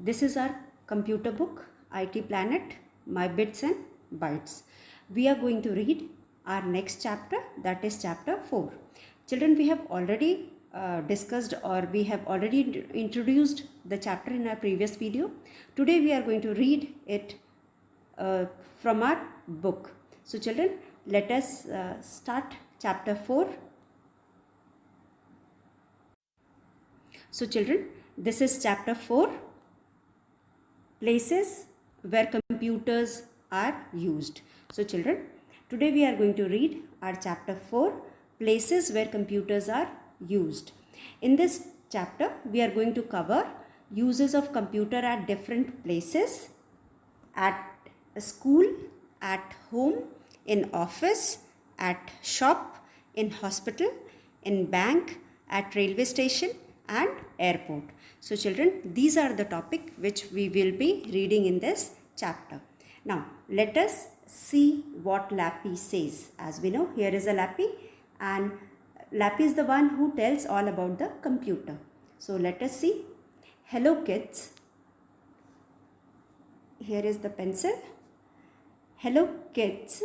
This is our computer book, IT Planet, My Bits and Bytes. We are going to read our next chapter, that is chapter 4. Children, we have already discussed, or we have already introduced the chapter in our previous video. Today we are going to read it from our book. So children, let us start chapter 4. So children, this is chapter 4, places where computers are used. So children, today we are going to read our chapter 4, places where computers are used. In this chapter, we are going to cover uses of computer at different places, at school, at home, in office, at shop, in hospital, in bank, at railway station and airport. So children, these are the topic which we will be reading in this chapter. Now let us see what Lappy says. As we know, here is a Lappy, and Lappy is the one who tells all about the computer. So let us see. Hello kids. Here is the pencil. Hello kids.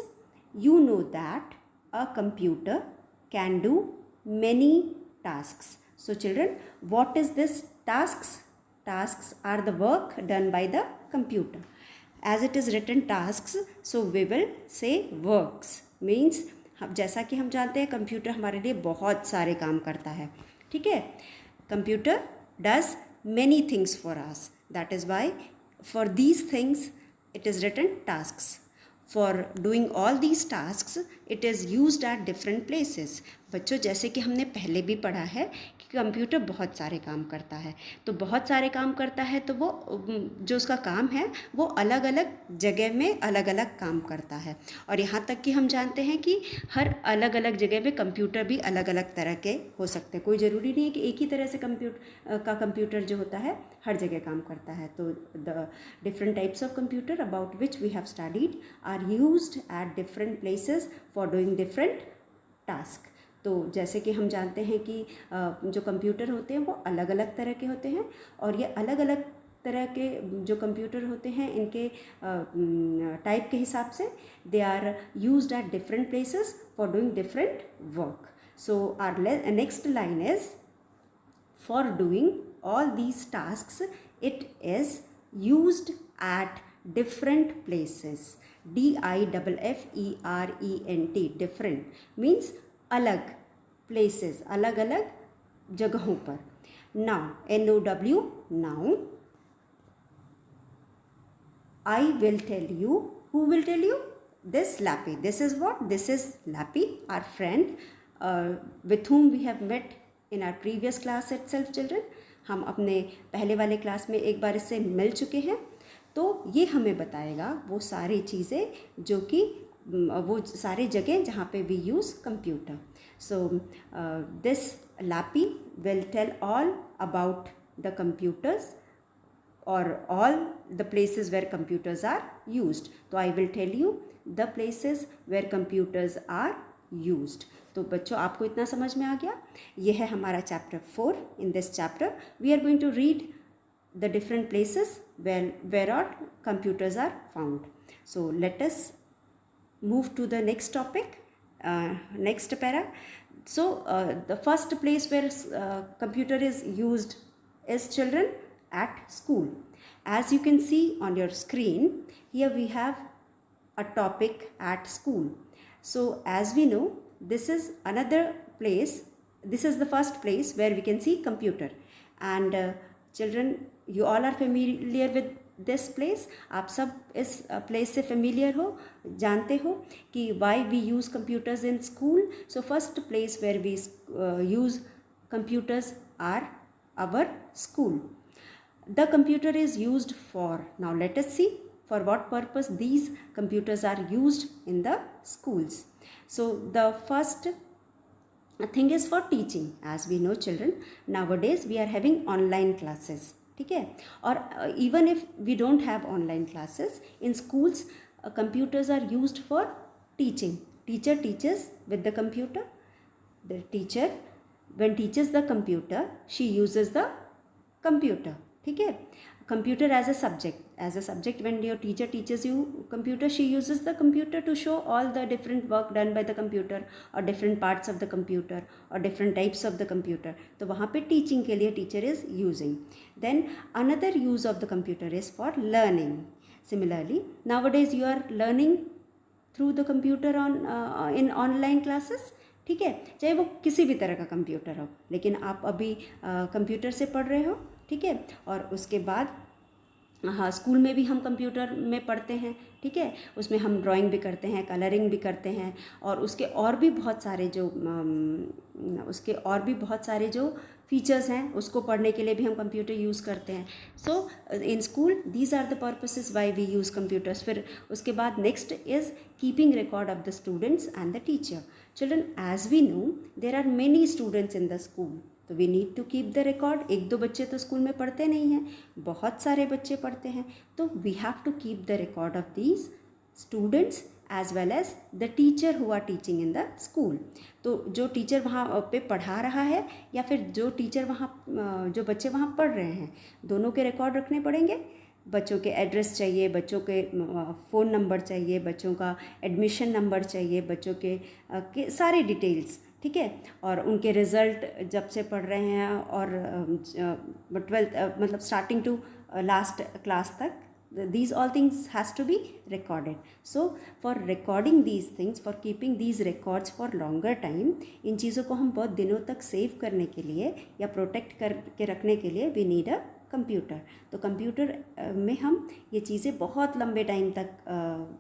You know that a computer can do many tasks. So children, what is this tasks? Tasks are the work done by the computer. As it is written tasks, so we will say works. Means जैसा कि हम जानते हैं computer हमारे लिए बहुत सारे काम करता है, ठीक है. Computer does many things for us. That is why for these things it is written tasks. For doing all these tasks, it is used at different places. बच्चों, जैसे कि हमने पहले भी पढ़ा है कि कंप्यूटर बहुत सारे काम करता है, तो बहुत सारे काम करता है तो वो जो उसका काम है वो अलग अलग जगह में अलग अलग काम करता है. और यहाँ तक कि हम जानते हैं कि हर अलग अलग जगह में कंप्यूटर भी अलग अलग तरह के हो सकते हैं. कोई ज़रूरी नहीं है कि एक ही तरह से कंप्यूटर जो होता है हर जगह काम करता है. तो the different types of computer about which we have studied are used at different places for doing different task. तो जैसे कि हम जानते हैं कि जो कंप्यूटर होते हैं वो अलग अलग तरह के होते हैं, और ये अलग अलग तरह के जो कंप्यूटर होते हैं इनके टाइप के हिसाब से they are used at different places for doing different work. So our next line is for doing all these tasks it is used at different places. diffferent, different means अलग places, अलग अलग जगहों पर. now now I will tell you. Who will tell you? This Lappy. This is what? This is Lappy, our friend, with whom we have met in our previous class itself. Children, हम अपने पहले वाले class में एक बार इससे मिल चुके हैं. तो ये हमें बताएगा वो सारी चीज़ें जो कि वो सारे जगह जहाँ पे we use computer. So this Lappy will tell all about the computers or all the places where computers are used. तो I will tell you the places where computers are used. तो बच्चों, आपको इतना समझ में आ गया. ये है हमारा chapter 4. In this chapter we are going to read the different places where all computers are found. So let us move to the next topic, next para. So the first place where computer is used is, children, at school. As you can see on your screen, here we have a topic at school. So as we know, this is another place. This is the first place where we can see computer. And children, you all are familiar with this place. आप सब इस place से familiar हो, जानते हो कि why we use computers in school. So first place where we use computers are our school. The computer is used for, now let us see for what purpose these computers are used in the schools. So the first thing is for teaching. As we know, children, nowadays we are having online classes, ठीक है. और even if we don't have online classes in schools, computers are used for teaching. Teacher teaches with the computer. The teacher, when teaches the computer, she uses the computer, ठीक है. computer as a subject, when your teacher teaches you computer, she uses the computer to show all the different work done by the computer or different parts of the computer or different types of the computer. तो वहाँ पे teaching के लिए teacher is using. Then another use of the computer is for learning. Similarly, nowadays you are learning through the computer in online classes, ठीक है, चाहे वो किसी भी तरह का कंप्यूटर हो, लेकिन आप अभी कंप्यूटर से पढ़ रहे हो, ठीक है। और उसके बाद हाँ, स्कूल में भी हम कंप्यूटर में पढ़ते हैं, ठीक है, उसमें हम ड्राइंग भी करते हैं, कलरिंग भी करते हैं, और उसके और भी बहुत सारे जो फीचर्स हैं उसको पढ़ने के लिए भी हम कंप्यूटर यूज़ करते हैं. So in school these are the purposes why we use computers. फिर उसके बाद next is keeping record of the students and the teacher. Children, as we know there are many students in the school, तो we need to keep the record. एक दो बच्चे तो school में पढ़ते नहीं हैं, बहुत सारे बच्चे पढ़ते हैं, तो we have to keep the record of these students as well as the teacher who are teaching in the school. तो जो टीचर वहाँ पे पढ़ा रहा है या फिर जो टीचर वहाँ जो बच्चे वहाँ पढ़ रहे हैं, दोनों के रिकॉर्ड रखने पड़ेंगे. बच्चों के एड्रेस चाहिए, बच्चों के फ़ोन नंबर चाहिए, बच्चों का एडमिशन नंबर चाहिए, बच्चों के सारे डिटेल्स, ठीक है, और उनके रिज़ल्ट जब से पढ़ रहे हैं और 12th मतलब स्टार्टिंग टू लास्ट क्लास तक, these all things has to be recorded. So for recording these things, for keeping these records for longer time, इन चीज़ों को हम बहुत दिनों तक सेव करने के लिए या प्रोटेक्ट करके रखने के लिए we need a कंप्यूटर. तो कंप्यूटर में हम ये चीज़ें बहुत लंबे टाइम तक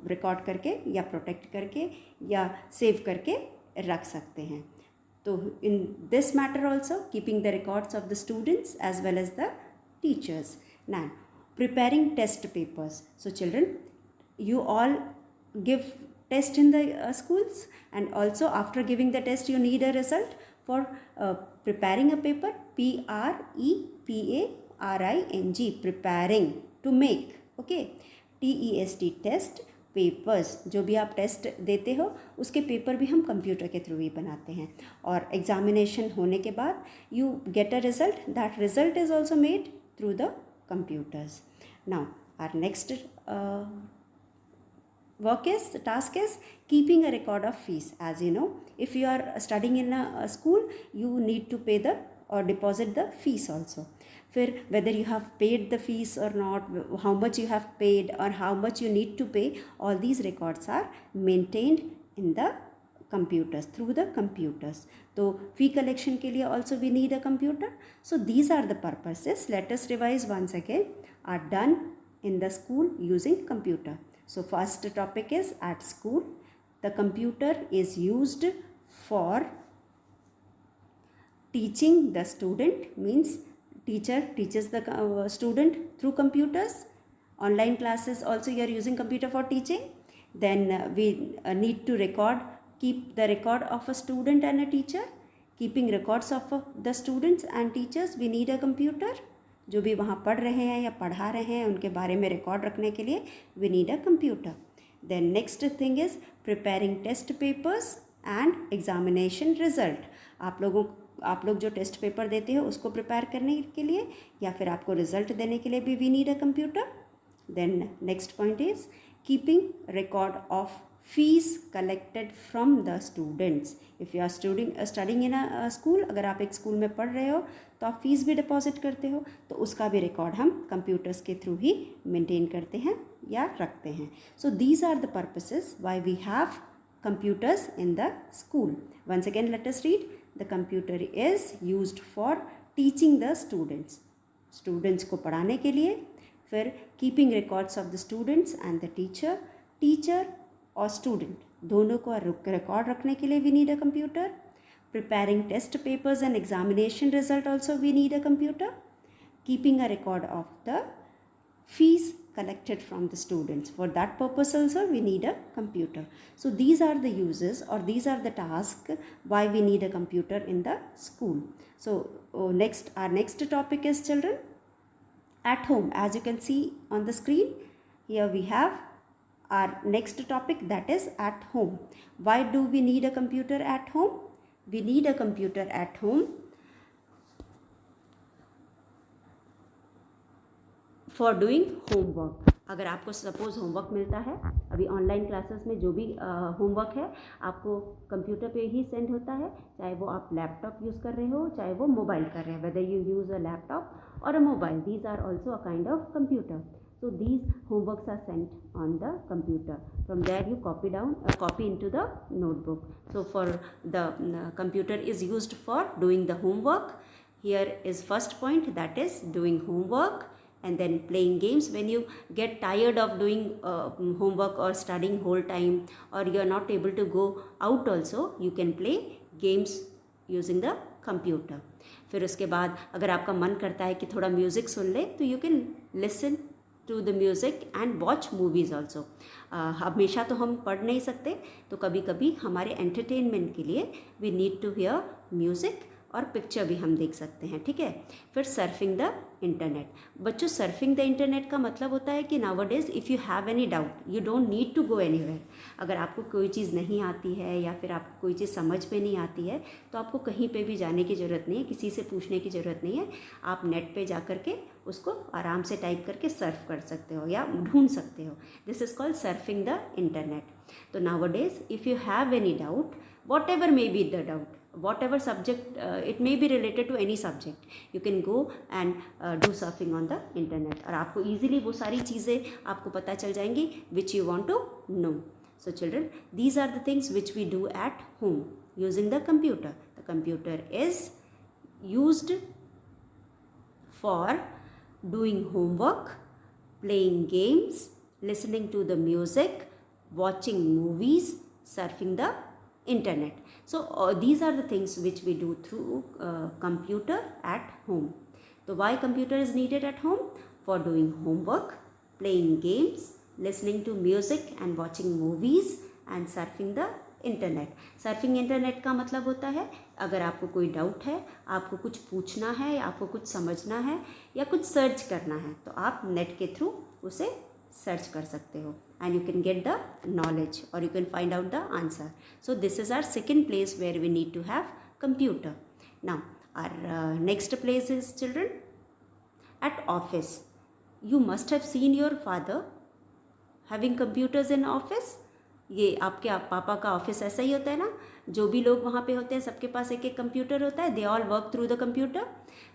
रिकॉर्ड करके या प्रोटेक्ट करके या सेव करके रख सकते हैं. तो in this matter also keeping the records of the students as well as the teachers. Now preparing test papers. So children, you all give test in the schools, and also after giving the test you need a result. For preparing a paper, PREPARING, preparing, to make, okay, TEST, test papers. जो भी आप test देते हो उसके paper भी हम computer के through ही बनाते हैं, और एग्जामिनेशन होने के बाद you get a result. That result is also made through the computers. Now our next task is keeping a record of fees. As you know, if you are studying in a school, you need to pay the or deposit the fees also. फिर whether you have paid the fees or not, how much you have paid or how much you need to pay, all these records are maintained in the computers, through the computers. तो fee collection के लिए also we need a computer. So these are the purposes, let us revise once again, are done in the school using computer. So first topic is at school. The computer is used for teaching the student, means teacher teaches the student through computers. Online classes also you are using computer for teaching. Then we need to keep the record of a student and a teacher. Keeping records of the students and teachers, we need a computer. जो भी वहाँ पढ़ रहे हैं या पढ़ा रहे हैं उनके बारे में रिकॉर्ड रखने के लिए we need a computer. Then next thing is preparing test papers and examination result. आप लोग जो टेस्ट पेपर देते हो उसको प्रिपेयर करने के लिए या फिर आपको रिजल्ट देने के लिए भी we need a computer. Then next point is keeping record of fees collected from the students. If you are studying in a school, अगर आप एक स्कूल में पढ़ रहे हो तो आप फीस भी डिपॉजिट करते हो, तो उसका भी रिकॉर्ड हम कंप्यूटर्स के थ्रू ही मेंटेन करते हैं या रखते हैं. So these are the purposes why we have computers in the school. Once again let us read. The computer is used for teaching the students. Students को पढ़ाने के लिए. फिर keeping records of the students and the teacher और student दोनों को record रखने के लिए we need a computer. Preparing test papers and examination result also we need a computer. Keeping a record of the fees collected from the students. For that purpose also we need a computer. So these are the uses or these are the tasks why we need a computer in the school. So our next topic is children at home. As you can see on the screen, here we have our next topic, that is at home. Why do we need a computer at home? We need a computer at home for doing homework. अगर आपको suppose homework मिलता है, अभी online classes में जो भी homework है आपको कंप्यूटर पे ही सेंड होता है, चाहे वो आप लैपटॉप यूज़ कर रहे हो चाहे वो मोबाइल कर रहे हैं, whether you use a laptop और a mobile, these are also a kind of computer. So these homeworks are sent on the computer. From there you copy into the notebook. So for the computer is used for doing the homework. Here is first point, that is doing homework, and then playing games. When you get tired of doing homework or studying whole time, or you are not able to go out also, you can play games using the computer. फिर उसके बाद अगर आपका मन करता है कि थोड़ा म्यूज़िक सुन ले, तो you can listen to the music and watch movies also. हमेशा तो हम पढ़ नहीं सकते, तो कभी कभी हमारे एंटरटेनमेंट के लिए we need to hear music, और पिक्चर भी हम देख सकते हैं. ठीक है. फिर सर्फिंग द इंटरनेट. बच्चों, सर्फिंग द इंटरनेट का मतलब होता है कि nowadays if you have any doubt you don't need to go anywhere. अगर आपको कोई चीज़ नहीं आती है या फिर आपको कोई चीज़ समझ में नहीं आती है, तो आपको कहीं पे भी जाने की ज़रूरत नहीं है, किसी से पूछने की ज़रूरत नहीं है. आप नेट पे जा कर के उसको आराम से टाइप करके सर्फ कर सकते हो या ढूंढ सकते हो. This is called surfing the internet. तो nowadays if you have any doubt, whatever may be the doubt, whatever subject it may be related to any subject, you can go and do surfing on the internet, और आपको easily वो सारी चीज़ें आपको पता चल जाएंगी which you want to know. So children, these are the things which we do at home using the computer. The computer is used for doing homework, playing games, listening to the music, watching movies, surfing the internet. So these are the things which we do through computer at home. So why computer is needed at home? For doing homework, playing games, listening to music and watching movies and surfing the internet. Surfing internet का मतलब होता है, अगर आपको कोई doubt है, आपको कुछ पूछना है या आपको कुछ समझना है या कुछ सर्च करना है, तो आप नेट के थ्रू उसे सर्च कर सकते हो, and you can get the knowledge or you can find out the answer. So this is our second place where we need to have computer. Now our next place is, children, at office. You must have seen your father having computers in office. ये आपके पापा का office ऐसा ही होता है ना, जो भी लोग वहाँ पे होते हैं सबके पास एक एक कंप्यूटर होता है. They all work through the computer.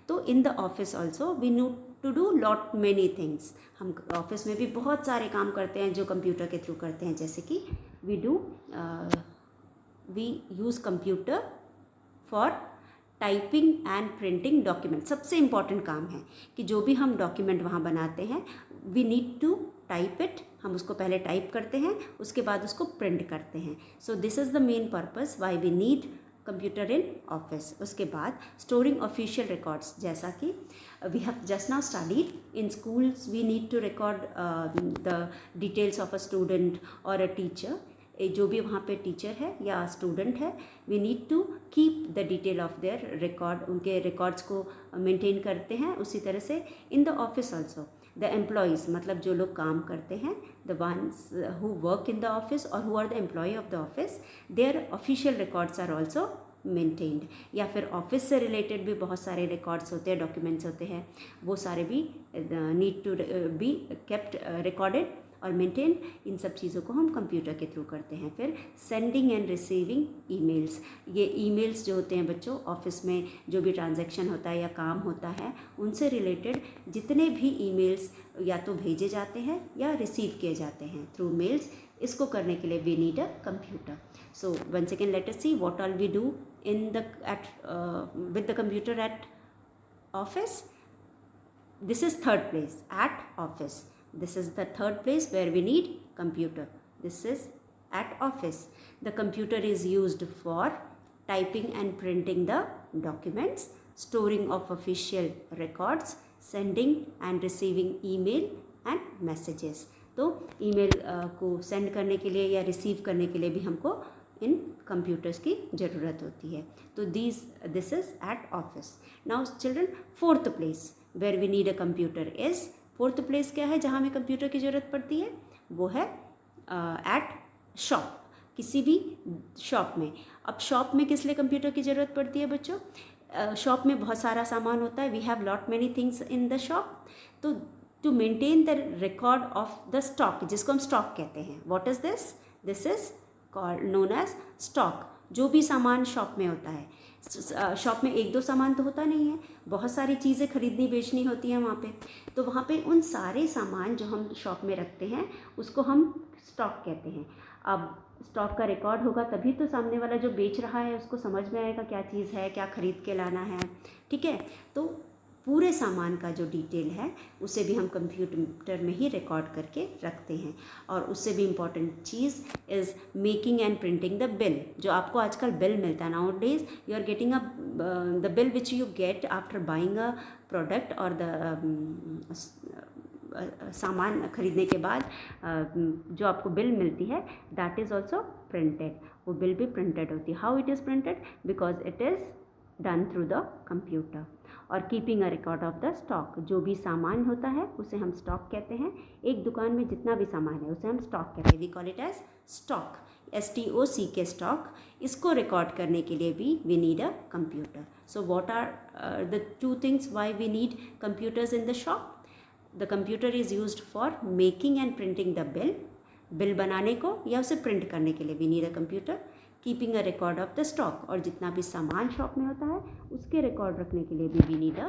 तो in the office also we need to do lot many things. हम ऑफिस में भी बहुत सारे काम करते हैं जो कंप्यूटर के थ्रू करते हैं, जैसे कि we use computer for typing and printing document. सबसे इम्पॉर्टेंट काम है कि जो भी हम डॉक्यूमेंट वहाँ बनाते हैं, we need to type it. हम उसको पहले टाइप करते हैं, उसके बाद उसको प्रिंट करते हैं. So this is the main purpose why we need computer in office. उसके बाद स्टोरिंग ऑफिशियल रिकॉर्ड्स, जैसा कि we have just now studied in schools, we need to record the details of a student और a teacher. जो भी वहाँ पे teacher है या स्टूडेंट है, we need to keep the detail of their record. उनके रिकॉर्ड्स को मेंटेन करते हैं. उसी तरह से in the office also the employees, मतलब जो लोग काम करते हैं, the ones who work in the office और who are the employee of the office, their official records are also maintained. या फिर ऑफिस से रिलेटेड भी बहुत सारे रिकॉर्ड्स होते हैं, डॉक्यूमेंट्स होते हैं, वो सारे भी need to be kept recorded और मेंटेन. इन सब चीज़ों को हम कंप्यूटर के थ्रू करते हैं. फिर सेंडिंग एंड रिसीविंग ईमेल्स. ये ईमेल्स जो होते हैं बच्चों, ऑफिस में जो भी ट्रांजैक्शन होता है या काम होता है, उनसे रिलेटेड जितने भी ईमेल्स या तो भेजे जाते हैं या रिसीव किए जाते हैं थ्रू मेल्स, इसको करने के लिए we need a computer. So once again let us see what all we do in the with the computer at office. This is third place, at office. This is the third place where we need computer. This is at office. The computer is used for typing and printing the documents, storing of official records, sending and receiving email and messages. तो email को send करने के लिए या receive करने के लिए भी हमको इन computers की ज़रूरत होती है. तो this is at office. Now children, fourth place where we need a computer is, fourth place क्या है जहाँ हमें कंप्यूटर की ज़रूरत पड़ती है, वो है एट शॉप. किसी भी शॉप में. अब शॉप में किस लिए कंप्यूटर की ज़रूरत पड़ती है बच्चों? शॉप में बहुत सारा सामान होता है. We have lot many things in the shop. तो to maintain the record of the stock, जिसको हम स्टॉक कहते हैं. What is this? This is called known as stock. जो भी सामान शॉप में होता है, शॉप में एक दो सामान तो होता नहीं है, बहुत सारी चीज़ें खरीदनी बेचनी होती हैं वहाँ पे. तो वहाँ पे उन सारे सामान जो हम शॉप में रखते हैं उसको हम स्टॉक कहते हैं. अब स्टॉक का रिकॉर्ड होगा तभी तो सामने वाला जो बेच रहा है उसको समझ में आएगा क्या चीज़ है, क्या खरीद के लाना है. ठीक है, तो पूरे सामान का जो डिटेल है उसे भी हम कंप्यूटर में ही रिकॉर्ड करके रखते हैं. और उससे भी इम्पॉर्टेंट चीज़ is making and printing the bill. जो आपको आजकल बिल मिलता है, nowadays you are getting the bill which you get after buying a product और द सामान खरीदने के बाद जो आपको बिल मिलती है दैट इज़ ऑल्सो प्रिंटेड. वो बिल भी प्रिंटेड होती है. How it is printed? Because it is done through the computer. और keeping a record of the stock, जो भी सामान होता है उसे हम स्टॉक कहते हैं. एक दुकान में जितना भी सामान है उसे हम स्टॉक कहते हैं. We call it as stock, STOCK stock. इसको रिकॉर्ड करने के लिए भी we need a computer. So what are the two things why we need computers in the shop? The computer is used for making and printing the bill. Bill बनाने को या उसे print करने के लिए we need a computer. Keeping a record of the stock, और जितना भी सामान शॉप में होता है उसके रिकॉर्ड रखने के लिए भी we need a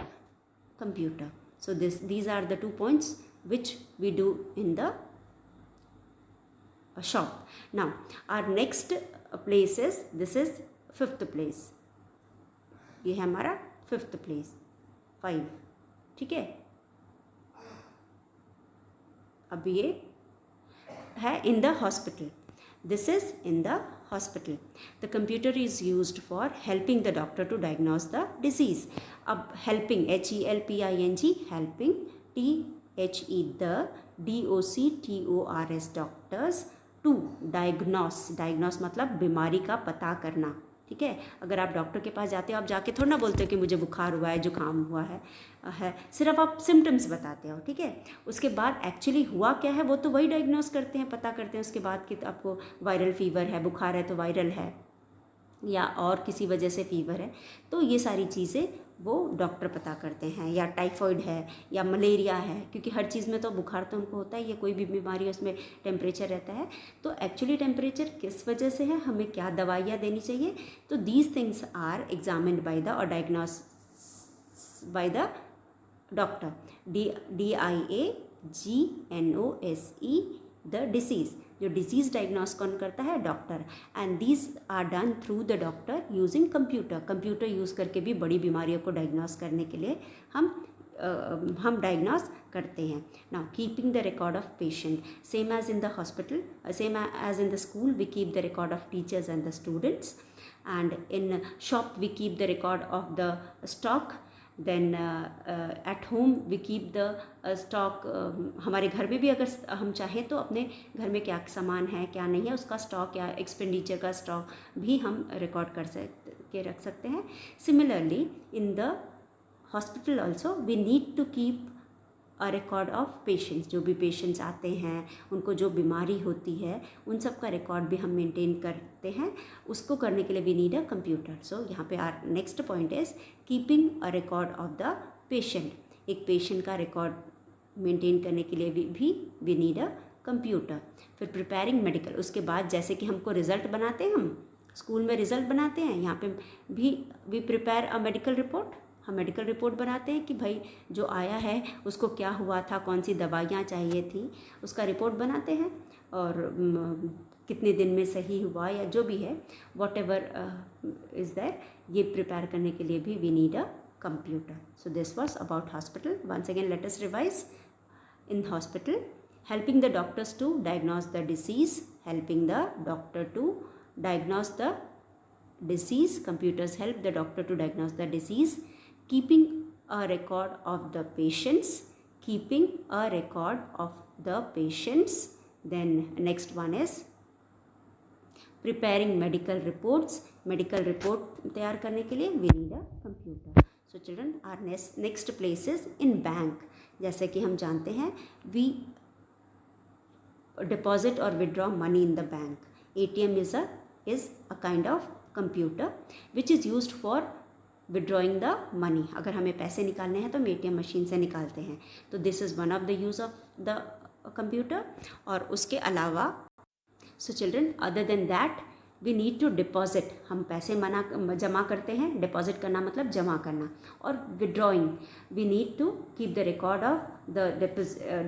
computer. So these are the 2 points which we do in the shop. Now our next place is, this is 5th place. ये है हमारा 5th place, 5. ठीक है, अब ये है in the hospital. This is in the hospital. The computer is used for helping the doctor to diagnose the disease. अब helping, HELPING, helping, THE, the DOCTORS, doctors to diagnose मतलब बीमारी का पता करना. ठीक है, अगर आप डॉक्टर के पास जाते हो, आप जाके थोड़ा ना बोलते हो कि मुझे बुखार हुआ है, जुकाम हुआ है सिर्फ आप सिम्टम्स बताते हो. ठीक है, उसके बाद एक्चुअली हुआ क्या है वो तो वही डायग्नोस करते हैं, पता करते हैं उसके बाद कि आपको वायरल फीवर है, बुखार है तो वायरल है, या और किसी वजह से फीवर है, तो ये सारी चीज़ें वो डॉक्टर पता करते हैं. या टाइफॉइड है या मलेरिया है, क्योंकि हर चीज़ में तो बुखार तो उनको होता है, या कोई भी बीमारी उसमें टेम्परेचर रहता है. तो एक्चुअली टेम्परेचर किस वजह से है, हमें क्या दवाइयाँ देनी चाहिए, तो these things are examined by the और diagnose by the doctor. DIAGNOSE, the disease. जो डिसीज़ डायग्नोस कौन करता है? Doctor. And these are done through the doctor using computer. Computer use करके भी बड़ी बीमारियों को डायग्नोस करने के लिए हम डायग्नोस करते हैं. Now keeping the record of patient, same as in the hospital, same as in the school, we keep the record of teachers and the students. And in shop we keep the record of the stock. Then at home we keep the stock. हमारे घर में भी अगर हम चाहें तो अपने घर में क्या सामान है क्या नहीं है उसका स्टॉक या एक्सपेंडिचर का स्टॉक भी हम रिकॉर्ड के रख सकते हैं. Similarly in the hospital also we need to keep a record of patients. जो भी पेशेंट्स आते हैं, उनको जो बीमारी होती है, उन सब का रिकॉर्ड भी हम मेंटेन करते हैं. उसको करने के लिए we need a computer. So यहाँ पे our next point is keeping a record of the patient. एक पेशेंट का रिकॉर्ड मेंटेन करने के लिए भी वी नीड अ कंप्यूटर. फिर प्रिपेयरिंग मेडिकल, उसके बाद जैसे कि हमको रिज़ल्ट बनाते हैं, हम स्कूल में रिज़ल्ट बनाते हैं, यहाँ पे भी we prepare a medical report. हम मेडिकल रिपोर्ट बनाते हैं कि भाई जो आया है उसको क्या हुआ था, कौन सी दवाइयाँ चाहिए थी, उसका रिपोर्ट बनाते हैं. और कितने दिन में सही हुआ या जो भी है, वॉट एवर इज़ दैट, ये प्रिपेयर करने के लिए भी we need a computer. So this was about hospital. Once again let us revise. In hospital, helping the doctors to diagnose the disease, helping the doctor to diagnose the disease. Computers help the doctor to diagnose the disease. Keeping a record of the patients, keeping a record of the patients. Then next one is preparing medical reports. Medical report तैयार करने के लिए we need a computer. So children, our next place is in bank. जैसे कि हम जानते हैं we deposit or withdraw money in the bank. ATM is a kind of computer which is used for withdrawing the money, अगर हमें पैसे निकालने हैं तो हम ATM मशीन से निकालते हैं, तो this is one of the use of the computer. और उसके अलावा so children other than that we need to deposit, हम पैसे जमा करते हैं, डिपॉजिट करना मतलब जमा करना, और withdrawing we need to keep the record of the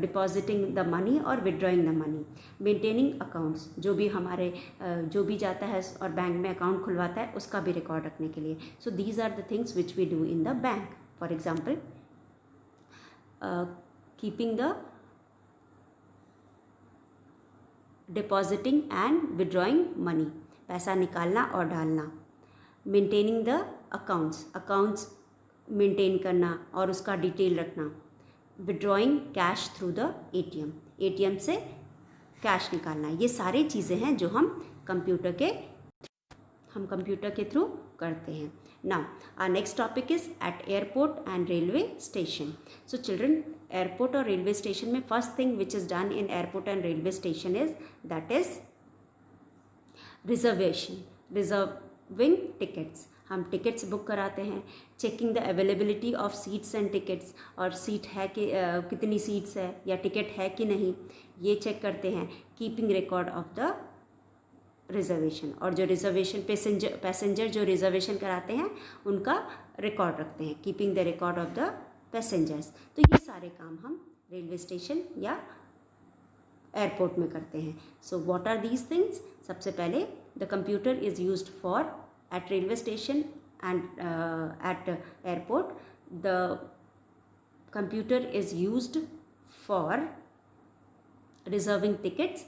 depositing the money और withdrawing the money. Maintaining accounts, जो भी हमारे जो भी जाता है और बैंक में अकाउंट खुलवाता है उसका भी रिकॉर्ड रखने के लिए. So these are the things which we do in the bank. For example keeping the depositing and withdrawing money, पैसा निकालना और डालना. Maintaining the accounts, accounts maintain करना और उसका डिटेल रखना. Withdrawing cash through the ATM, ATM से cash निकालना. ये सारी चीज़ें हैं जो हम कंप्यूटर के थ्रू करते हैं. Now our next topic is at airport and railway station. So children, airport और रेलवे स्टेशन में first thing which is done in airport and railway station is that is reserving tickets. हम tickets book कराते हैं. Checking the availability of seats and tickets, और seat है कि कितनी seats है या टिकट है कि नहीं, ये चेक करते हैं. Keeping record of the reservation, और जो रिजर्वेशन पैसेंजर जो रिजर्वेशन कराते हैं उनका रिकॉर्ड रखते हैं. Keeping the record of the passengers. तो ये सारे काम हम रेलवे स्टेशन या एयरपोर्ट में करते हैं. So what are these things? सबसे पहले the computer is used for at railway station and at airport. The computer is used for reserving tickets,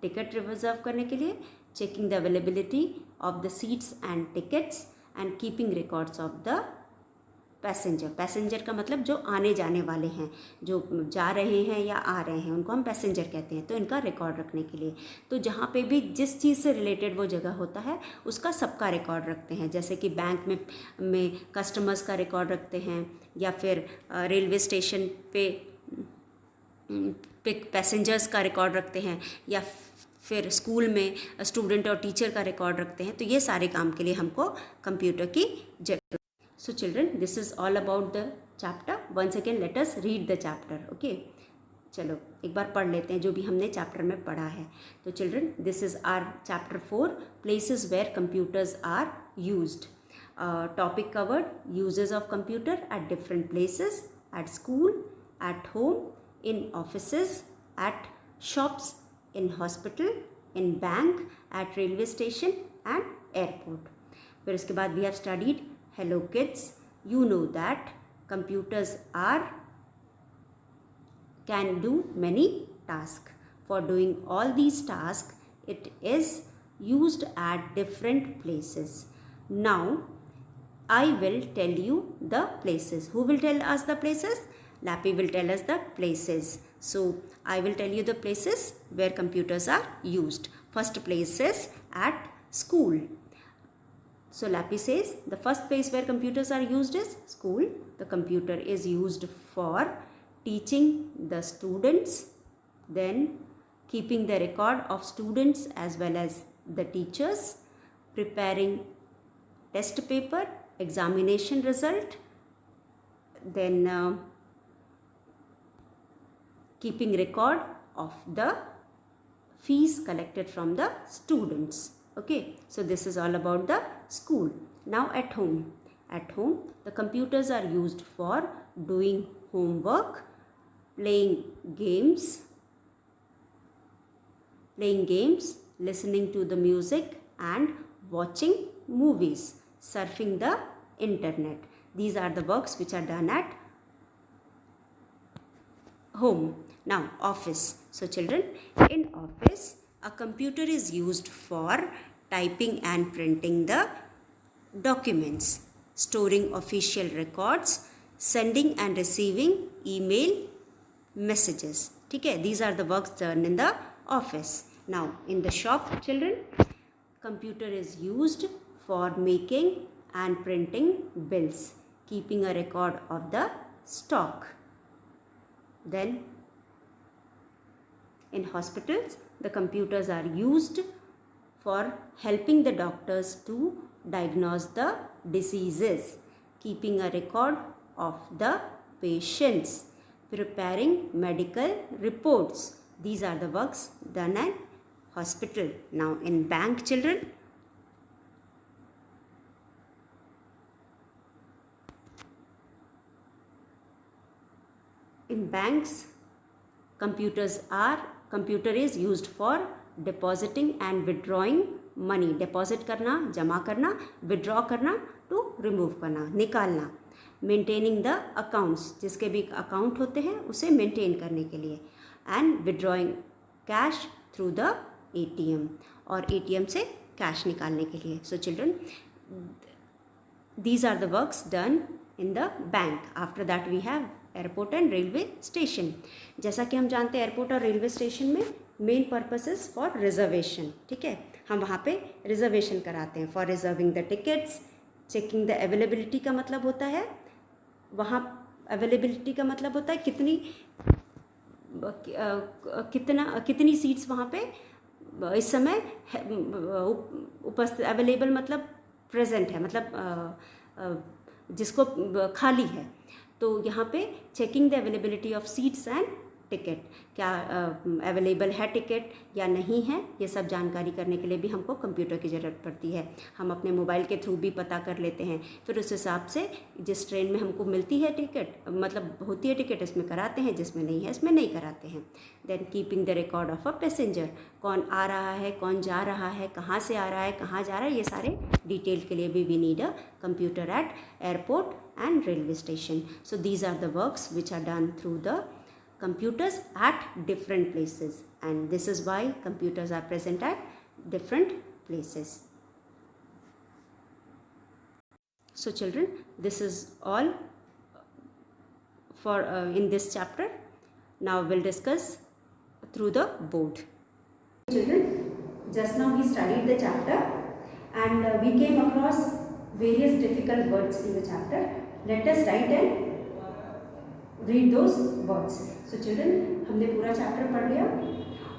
ticket reserve करने के लिए. Checking the availability of the seats and tickets and keeping records of the passenger. Passenger का मतलब जो आने जाने वाले हैं, जो जा रहे हैं या आ रहे हैं, उनको हम पैसेंजर कहते हैं. तो इनका रिकॉर्ड रखने के लिए, तो जहाँ पे भी जिस चीज़ से रिलेटेड वो जगह होता है उसका सबका रिकॉर्ड रखते हैं. जैसे कि बैंक में कस्टमर्स का रिकॉर्ड रखते हैं, या फिर रेलवे स्टेशन पे पैसेंजर्स का रिकॉर्ड रखते हैं, या फिर स्कूल में स्टूडेंट और टीचर का रिकॉर्ड रखते हैं. तो ये सारे काम के लिए हमको कंप्यूटर की जरूरत. So children, this is all about the chapter. Once again let us read the chapter. Okay, चलो एक बार पढ़ लेते हैं जो भी हमने चैप्टर में पढ़ा है. तो children, this is our chapter 4, places where computers are used. Topic covered: uses of computer at different places, at school, at home, in offices, at shops, in hospital, in bank, at railway station and airport. फिर उसके बाद we have studied hello kids, you know that computers can do many tasks. For doing all these tasks, it is used at different places. Now I will tell you the places. Who will tell us the places? Lappy will tell us the places. So I will tell you the places where computers are used. First place is at school. So Lappy says the first place where computers are used is school. The computer is used for teaching the students, then keeping the record of students as well as the teachers, preparing test paper, examination result, then keeping record of the fees collected from the students. Okay, so this is all about the school. Now at home. At home, the computers are used for doing homework, playing games, listening to the music and watching movies, surfing the internet. These are the works which are done at home. Now office. So children, in office, a computer is used for typing and printing the documents, storing official records, sending and receiving email messages. ठीक है, these are the works done in the office. Now in the shop, children, computer is used for making and printing bills, keeping a record of the stock. Then in hospitals, the computers are used for helping the doctors to diagnose the diseases. keeping a record of the patients, preparing medical reports. These are the works done at hospital. Now in bank, children, in banks, computer is used for depositing and withdrawing money. Deposit करना, जमा करना, withdraw करना, to remove करना, निकालना. Maintaining the accounts, जिसके भी account होते हैं उसे मेंटेन करने के लिए. And withdrawing cash through the ATM, और ATM से कैश निकालने के लिए. So children, these are the works done in the bank. After that we have airport and railway station. जैसा कि हम जानते हैं एयरपोर्ट और रेलवे स्टेशन में मेन पर्पसेस फॉर रिजर्वेशन. ठीक है, हम वहाँ पे रिजर्वेशन कराते हैं. For reserving the tickets, checking the availability का मतलब होता है, वहाँ अवेलेबिलिटी का मतलब होता है कितनी सीट्स वहाँ पे इस समय उपस्थित. अवेलेबल मतलब प्रेजेंट है, मतलब जिसको खाली है. तो यहाँ पे checking the availability of seats and ticket, क्या अवेलेबल है टिकट या नहीं है, ये सब जानकारी करने के लिए भी हमको कंप्यूटर की ज़रूरत पड़ती है. हम अपने मोबाइल के थ्रू भी पता कर लेते हैं. फिर उस हिसाब से जिस ट्रेन में हमको मिलती है टिकट, मतलब होती है टिकट, इसमें कराते हैं, जिसमें नहीं है इसमें नहीं कराते हैं. Then keeping the record of a passenger, कौन आ रहा है, कौन जा रहा है, कहाँ से आ रहा है, कहाँ जा रहा है, ये सारे डिटेल के लिए भी we need a computer at airport and railway station. So these are the works which are done through the computers at different places, and this is why computers are present at different places. So children, this is all for in this chapter. Now we'll discuss through the board. Children, just now we studied the chapter and we came across various difficult words in the chapter. Let us write and read those words. So children, हमने पूरा chapter पढ़ लिया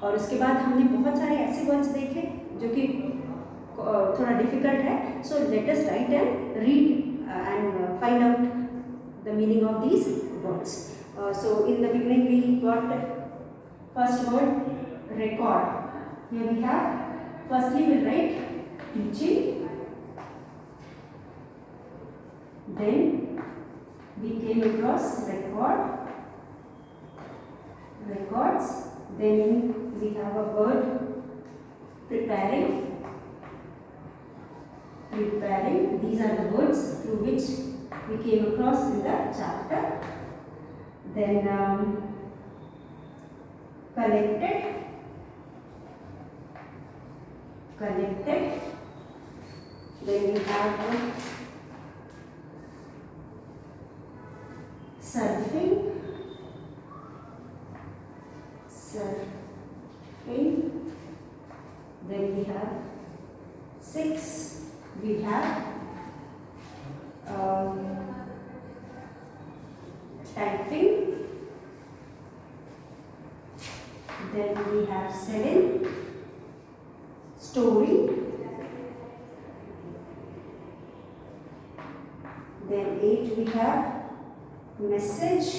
और उसके बाद हमने बहुत सारे ऐसे वर्ड्स देखे जो कि थोड़ा डिफिकल्ट है. So let us write and read and find out the meaning of these words. So in the beginning we got first word record. Here we have, firstly we write teaching, then we came across records, then we have a word preparing. These are the words through which we came across in the chapter. Then collected, then we have surfing, then we have 6, we have typing, then we have 7, story, then 8 we have message,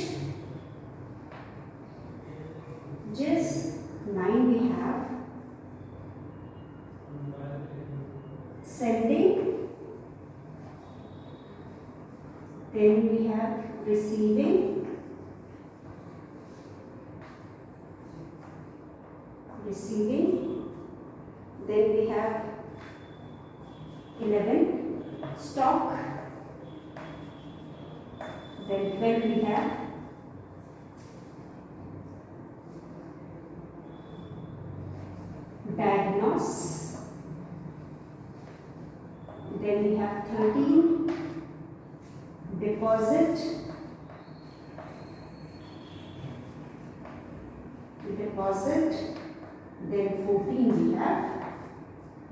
just 9 we have sending, then we have receiving, then we have 11 stock, then 12 we have diagnose, then we have 13 deposit, then 14 we have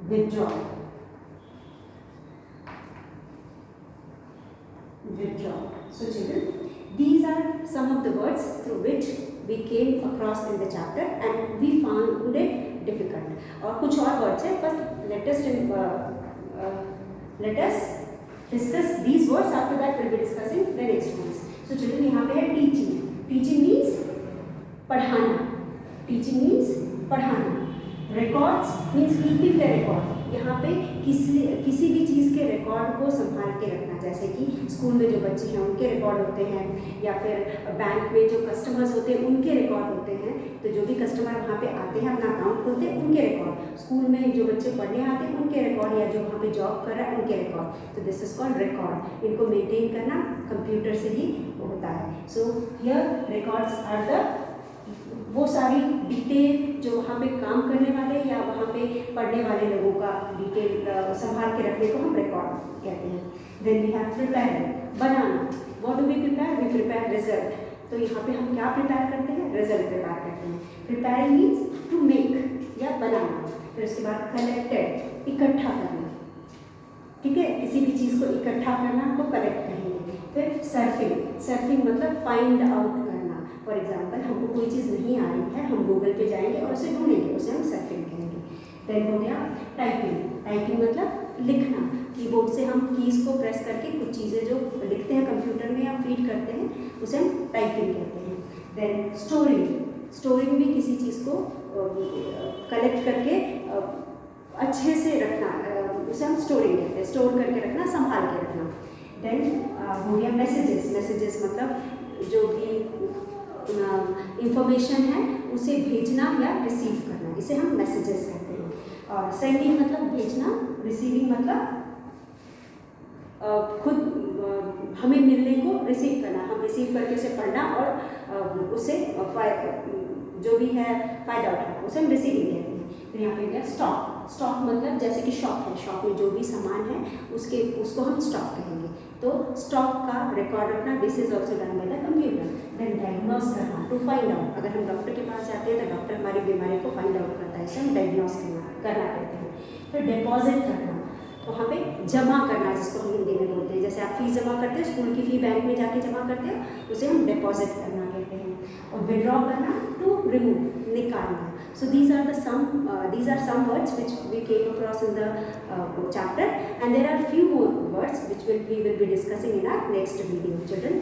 withdraw. So children, these are some of the words through which we came across in the chapter and we found it difficult. और कुछ और words है, first let us Discuss these words, after that we'll be discussing the next ones. So children, यहाँ पे है teaching. Teaching means पढ़ाना. Teaching means पढ़ाना. Records means keeping the record. यहाँ पे किसी भी चीज़ के रिकॉर्ड को संभाल के रखना, जैसे कि स्कूल में जो बच्चे हैं उनके रिकॉर्ड होते हैं, या फिर बैंक में जो कस्टमर्स होते हैं उनके रिकॉर्ड होते हैं. तो जो भी कस्टमर वहाँ पे आते हैं अपना अकाउंट खोलते हैं उनके रिकॉर्ड, स्कूल में जो बच्चे पढ़ने आते हैं उनके रिकॉर्ड, या जो वहाँ पे जॉब कर रहा है उनके रिकॉर्ड. तो दिस इज कॉल्ड रिकॉर्ड. इनको मेंटेन करना कंप्यूटर से ही होता है. So here records are the वो सारी डिटेल जो वहाँ पे काम करने वाले या वहाँ पे पढ़ने वाले लोगों का डिटेल संभाल के रखने को हम रिकॉर्ड कहते हैं. देन वी हैव प्रिपेयर, बनाना. What do we prepare? We prepare result. तो यहाँ पे हम क्या प्रिपेयर करते हैं? रिजल्ट प्रिपेयर करते हैं. प्रिपेयरिंग मीन्स टू मेक या बनाना. फिर उसके बाद कलेक्टेड, इकट्ठा करना. ठीक है, किसी भी चीज़ को इकट्ठा करना तो कलेक्ट कहेंगे. फिर सर्फिंग. सर्फिंग मतलब फाइंड आउट करना. फॉर एग्जाम्पल, हमको कोई चीज़ नहीं आ रही है, हम गूगल पे जाएंगे और उसे ढूंढेंगे, उसे हम सर्फिंग कहेंगे. देन हो गया टाइपिंग. टाइपिंग मतलब लिखना. कीबोर्ड से हम कीज़ को प्रेस करके कुछ चीज़ें जो लिखते हैं कंप्यूटर में या फीड करते हैं उसे हम टाइपिंग कहते हैं. Then storing. स्टोरिंग भी किसी चीज़ को कलेक्ट करके अच्छे से रखना, उसे हम स्टोरिंग कहते हैं. स्टोर करके रखना, संभाल के रखना. देन हो गया मैसेजेस. मैसेजेस मतलब जो भी इंफॉर्मेशन है उसे भेजना या रिसीव करना, इसे हम मैसेजेस कहते हैं. और सेंडिंग मतलब भेजना, रिसीविंग मतलब खुद हमें मिलने को रिसीव करना, हम रिसीव करके उसे पढ़ना और उससे जो भी है फ़ायदा उठाना, उसे हम रिसीविंग कहते हैं. फिर यहाँ पे गया स्टॉक. स्टॉक मतलब जैसे कि शॉप है, शॉप में जो भी सामान है उसको हम स्टॉक कहेंगे. तो स्टॉक का रिकॉर्ड रखना, this is also done by the computer. Then diagnose करना, टू फाइंड आउट. अगर हम डॉक्टर के पास जाते हैं तो डॉक्टर हमारी बीमारी को फाइंड आउट करता है, इसे हम डायग्नोस करना कहते हैं. फिर डिपॉजिट करना, वहाँ पे जमा करना, जिसको हम हिंदी में बोलते हैं. जैसे आप फीस जमा करते हो, स्कूल की फ़ी बैंक में जाके जमा करते हो, उसे हम डिपॉजिट करना कहते हैं. और विड्रॉ करना, टू रिमूव, निकालना. So these are some words which we came across in the chapter, and there are few more words which we will be discussing in our next video. Children,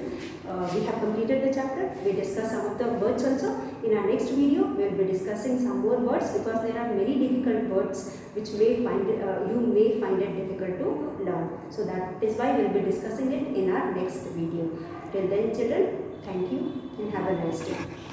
we have completed the chapter. We discussed some of the words also. In our next video, we will be discussing some more words, because there are many difficult words which you may find it difficult to learn. So that is why we will be discussing it in our next video. Till then, children, thank you and have a nice day.